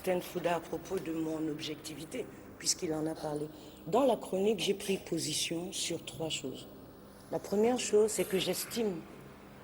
Justin Fouda à propos de mon objectivité, puisqu'il en a parlé. Dans la chronique, j'ai pris position sur 3 choses. La première chose, c'est que j'estime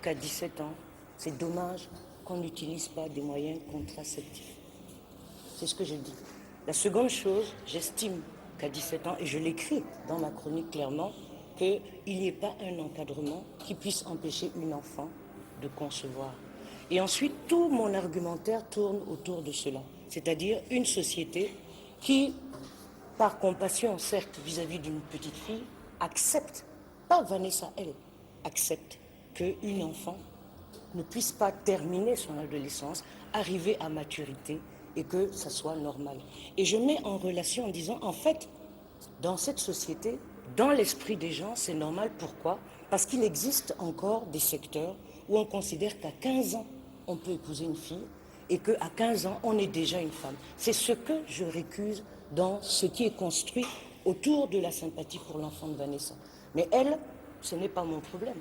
qu'à 17 ans, c'est dommage qu'on n'utilise pas des moyens contraceptifs. C'est ce que j'ai dit. La seconde chose, j'estime qu'à 17 ans, et je l'écris dans ma chronique clairement, qu'il n'y ait pas un encadrement qui puisse empêcher une enfant de concevoir. Et ensuite, tout mon argumentaire tourne autour de cela. C'est-à-dire une société qui, par compassion, certes, vis-à-vis d'une petite fille, accepte, pas Vanessa, elle, accepte qu'une enfant ne puisse pas terminer son adolescence, arriver à maturité et que ça soit normal. Et je mets en relation en disant, en fait, dans cette société, dans l'esprit des gens, c'est normal. Pourquoi? Parce qu'il existe encore des secteurs où on considère qu'à 15 ans, on peut épouser une fille et qu'à 15 ans, on est déjà une femme. C'est ce que je récuse dans ce qui est construit autour de la sympathie pour l'enfant de Vanessa. Mais elle, ce n'est pas mon problème.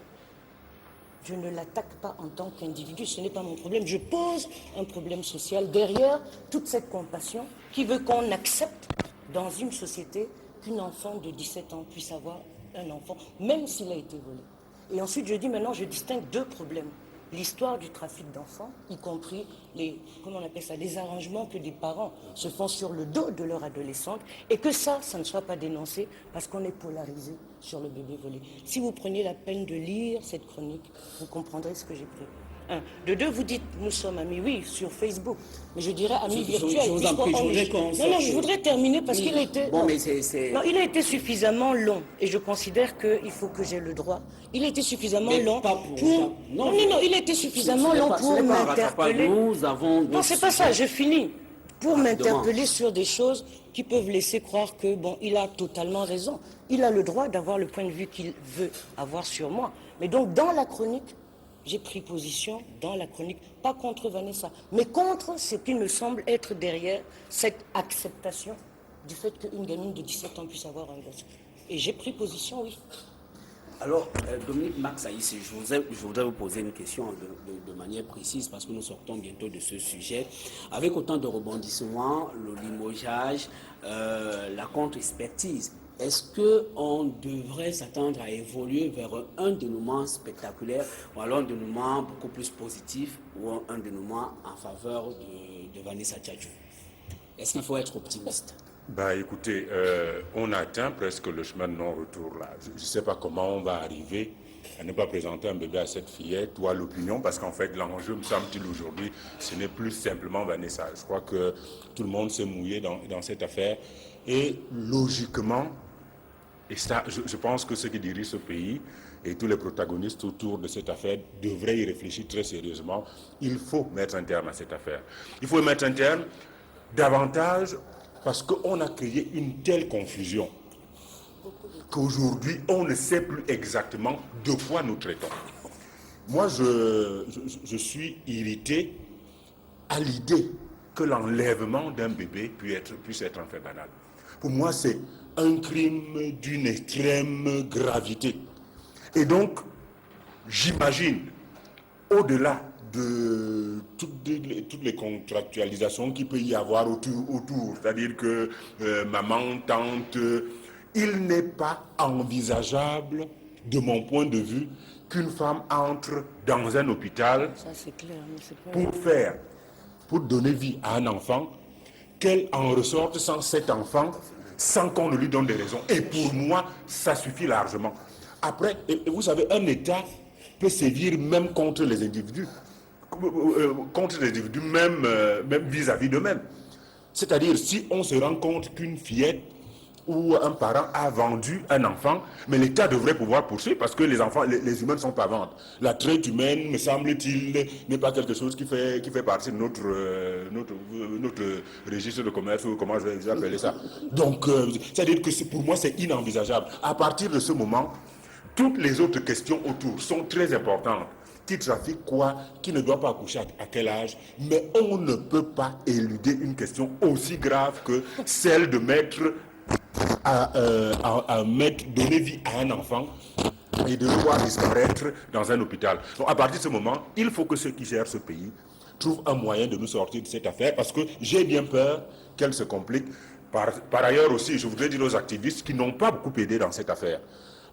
Je ne l'attaque pas en tant qu'individu, ce n'est pas mon problème. Je pose un problème social derrière toute cette compassion qui veut qu'on accepte dans une société qu'une enfant de 17 ans puisse avoir un enfant, même s'il a été volé. Et ensuite, je dis maintenant, je distingue 2 problèmes. L'histoire du trafic d'enfants, y compris les arrangements que des parents se font sur le dos de leur adolescente, et que ça ne soit pas dénoncé parce qu'on est polarisé sur le bébé volé. Si vous preniez la peine de lire cette chronique, vous comprendrez ce que j'ai pris. 1. De 2, vous dites, nous sommes amis, oui, sur Facebook. Mais je dirais amis virtuels. Je vous en prie, je voudrais terminer parce qu'il a été... Bon, mais Non, il a été suffisamment long. Et je considère qu'il faut que j'ai le droit. Il a été suffisamment long pour... Non, il a été suffisamment long pour m'interpeller. Non, c'est pas ça, je finis. Pour m'interpeller sur des choses qui peuvent laisser croire que, bon, il a totalement raison. Il a le droit d'avoir le point de vue qu'il veut avoir sur moi. Mais donc, dans la chronique, j'ai pris position dans la chronique, pas contre Vanessa, mais contre ce qui me semble être derrière cette acceptation du fait qu'une gamine de 17 ans puisse avoir un gosse. Et j'ai pris position, oui. Alors, Dominique Max-Aïs, je voudrais vous poser une question de manière précise parce que nous sortons bientôt de ce sujet. Avec autant de rebondissements, le limogeage, la contre-expertise, est-ce qu'on devrait s'attendre à évoluer vers un dénouement spectaculaire ou alors un dénouement beaucoup plus positif ou un dénouement en faveur de Vanessa Tchatchou? Est-ce qu'il faut être optimiste? Écoutez, on atteint presque le chemin de non-retour là. Je ne sais pas comment on va arriver à ne pas présenter un bébé à cette fillette ou à l'opinion, parce qu'en fait l'enjeu, me semble-t-il aujourd'hui, ce n'est plus simplement Vanessa. Je crois que tout le monde s'est mouillé dans cette affaire et logiquement, et ça, je pense que ceux qui dirigent ce pays et tous les protagonistes autour de cette affaire devraient y réfléchir très sérieusement. Il faut mettre un terme à cette affaire. Il faut mettre un terme davantage parce qu'on a créé une telle confusion qu'aujourd'hui, on ne sait plus exactement de quoi nous traitons. Moi, je suis irrité à l'idée que l'enlèvement d'un bébé puisse être un fait banal. Pour moi, c'est un crime d'une extrême gravité. Et donc, j'imagine, au-delà de toutes les contractualisations qu'il peut y avoir autour, c'est-à-dire que maman, tante, il n'est pas envisageable, de mon point de vue, qu'une femme entre dans un hôpital ça, c'est clair, mais c'est pas... pour donner vie à un enfant, qu'elle en ressorte sans cet enfant, sans qu'on ne lui donne des raisons. Et pour moi, ça suffit largement. Après, et vous savez, un État peut sévir même contre les individus, même vis-à-vis d'eux-mêmes. C'est-à-dire, si on se rend compte qu'une fillette ou un parent a vendu un enfant, mais l'État devrait pouvoir poursuivre parce que les enfants, les humains ne sont pas vendus. La traite humaine, me semble-t-il, n'est pas quelque chose qui fait partie de notre registre de commerce, ou comment je vais appeler ça. Donc, c'est-à-dire que pour moi, c'est inenvisageable. À partir de ce moment, toutes les autres questions autour sont très importantes. Qui trafique quoi, qui ne doit pas accoucher à quel âge, mais on ne peut pas éluder une question aussi grave que celle de donner vie à un enfant et de le voir disparaître dans un hôpital. Donc à partir de ce moment, il faut que ceux qui gèrent ce pays trouve un moyen de nous sortir de cette affaire, parce que j'ai bien peur qu'elle se complique. Par ailleurs aussi, je voudrais dire aux activistes qui n'ont pas beaucoup aidé dans cette affaire.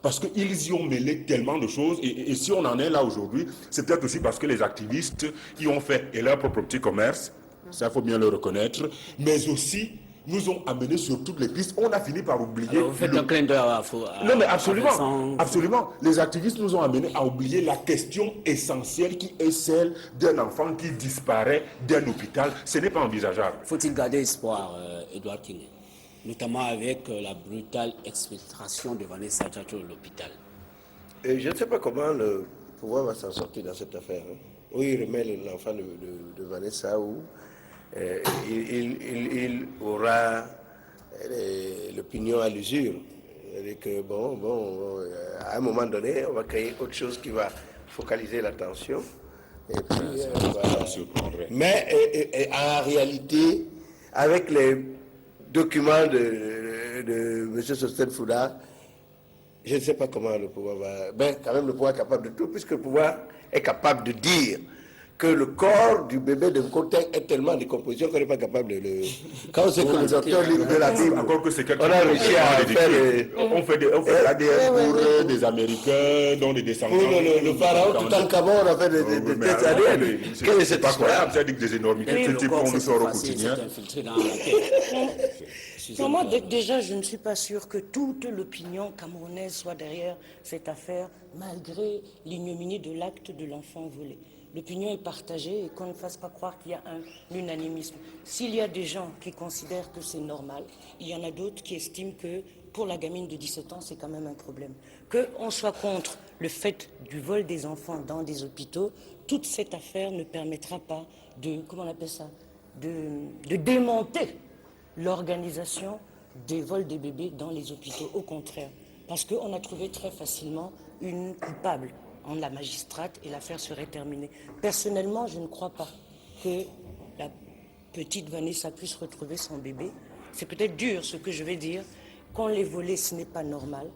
Parce qu'ils y ont mêlé tellement de choses. Et si on en est là aujourd'hui, c'est peut-être aussi parce que les activistes y ont fait et leur propre petit commerce. Ça, il faut bien le reconnaître. Mais aussi, nous ont amenés sur toutes les pistes. On a fini par oublier... Alors, vous faites un clin d'œil à Non, mais absolument, Vincent. absolument. Les activistes nous ont amenés à oublier la question essentielle qui est celle d'un enfant qui disparaît d'un hôpital. Ce n'est pas envisageable. Faut-il garder espoir, Edouard King, notamment avec la brutale exfiltration de Vanessa Tchatcho de l'hôpital? Je ne sais pas comment le pouvoir va s'en sortir dans cette affaire. Où il remet l'enfant de Vanessa, où il aura l'opinion à l'usure. C'est-à-dire que, à un moment donné, on va créer autre chose qui va focaliser l'attention. Et puis, Ça surprendrait. mais en réalité, avec les documents de M. Sosten Fouda, je ne sais pas comment le pouvoir va... Ben, quand même, le pouvoir est capable de tout, puisque le pouvoir est capable de dire que le corps du bébé de Nkoteng est tellement en décomposition qu'on n'est pas capable de le... Quand on sait que le docteur livre de la Bible, Encore que c'est quelque on a chose réussi à faire... on fait l'ADN pour des Américains, dont des descendants. Pour le pharaon Toutankhamon, on a fait des tests ADN. Quelle est cette pas histoire? croyable, c'est-à-dire que des énormités, ce type qu'on nous sort au quotidien. Pour moi, déjà, je ne suis pas sûr que toute l'opinion camerounaise soit derrière cette affaire, malgré l'ignominie de l'acte de l'enfant volé. L'opinion est partagée et qu'on ne fasse pas croire qu'il y a un unanimisme. S'il y a des gens qui considèrent que c'est normal, il y en a d'autres qui estiment que pour la gamine de 17 ans, c'est quand même un problème. Qu'on soit contre le fait du vol des enfants dans des hôpitaux, toute cette affaire ne permettra pas de, comment on appelle ça, de démonter l'organisation des vols des bébés dans les hôpitaux. Au contraire, parce qu'on a trouvé très facilement une coupable en la magistrate et l'affaire serait terminée. Personnellement, je ne crois pas que la petite Vanessa puisse retrouver son bébé. C'est peut-être dur ce que je vais dire. Qu'on l'ait volé, ce n'est pas normal.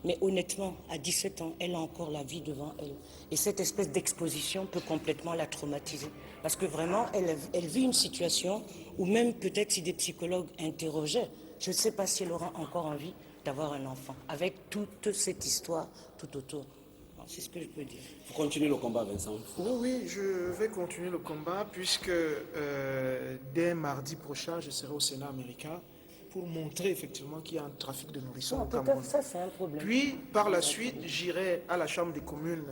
Mais honnêtement, à 17 ans, elle a encore la vie devant elle. Et cette espèce d'exposition peut complètement la traumatiser. Parce que vraiment, elle vit une situation où même peut-être si des psychologues interrogeaient, je ne sais pas si elle aura encore envie d'avoir un enfant, avec toute cette histoire tout autour. C'est ce que je peux dire. Vous continuez le combat, Vincent? Oui, je vais continuer le combat puisque dès mardi prochain, je serai au Sénat américain pour montrer effectivement qu'il y a un trafic de nourrissons au Cameroun. Ça, c'est un problème. Puis, par la suite, j'irai à la Chambre des communes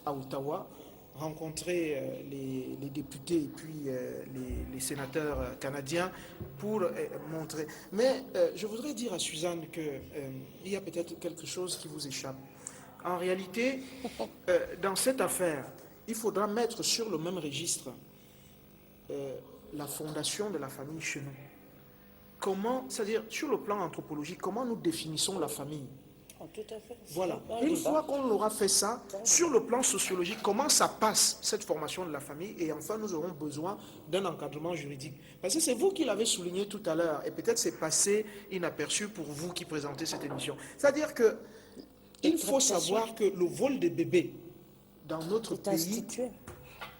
à Ottawa, rencontrer les députés et puis les sénateurs canadiens pour montrer. Mais je voudrais dire à Suzanne qu'il y a peut-être quelque chose qui vous échappe. En réalité, dans cette affaire, il faudra mettre sur le même registre la fondation de la famille chez nous. Comment, c'est-à-dire sur le plan anthropologique, comment nous définissons la famille? Tout à fait. Voilà. Une fois qu'on aura fait ça, sur le plan sociologique, comment ça passe, cette formation de la famille? Et enfin, nous aurons besoin d'un encadrement juridique. Parce que c'est vous qui l'avez souligné tout à l'heure, et peut-être c'est passé inaperçu pour vous qui présentez cette émission. C'est-à-dire que il faut savoir que le vol des bébés dans notre pays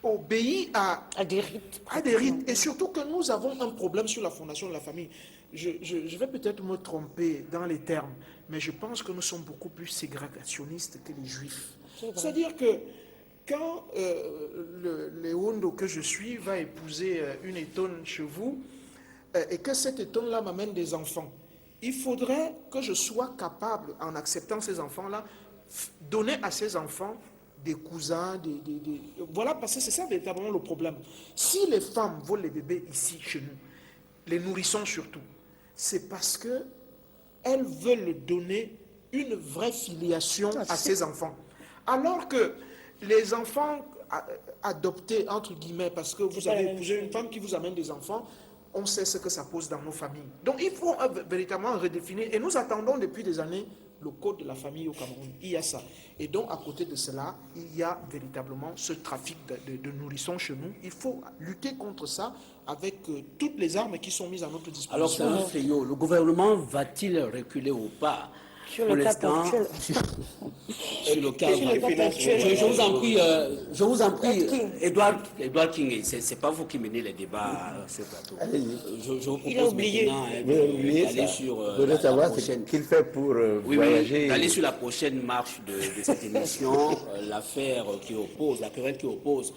obéit à des rites. Et surtout que nous avons un problème sur la fondation de la famille. Je vais peut-être me tromper dans les termes, mais je pense que nous sommes beaucoup plus ségrégationnistes que les juifs. C'est-à-dire que quand le Hondo que je suis va épouser une étonne chez vous, et que cette étonne-là m'amène des enfants, il faudrait que je sois capable, en acceptant ces enfants-là, donner à ces enfants des cousins, voilà, parce que c'est ça véritablement le problème. Si les femmes volent les bébés ici, chez nous, les nourrissons surtout, c'est parce qu'elles veulent donner une vraie filiation à ces enfants. Alors que les enfants adoptés, entre guillemets, parce que vous avez épousé une femme qui vous amène des enfants, on sait ce que ça pose dans nos familles. Donc il faut véritablement redéfinir, et nous attendons depuis des années le code de la famille au Cameroun. Il y a ça. Et donc à côté de cela, il y a véritablement ce trafic de nourrissons chez nous. Il faut lutter contre ça avec toutes les armes qui sont mises à notre disposition. Alors c'est un fléau. Le gouvernement va-t-il reculer ou pas Sur Pour le cas l'instant, actuel. sur le cas Sur le cas actuel. je vous en prie, Ed King. Edouard King, c'est pas vous qui menez les débats sur le plateau. Je vous Il a propose oublié. maintenant Vous avez oublié d'aller ça. sur Vous voulez la savoir ce prochaine. qu'il fait pour Oui, voyager. d'aller sur la prochaine marche de cette émission, l'affaire qui oppose, la querelle qui oppose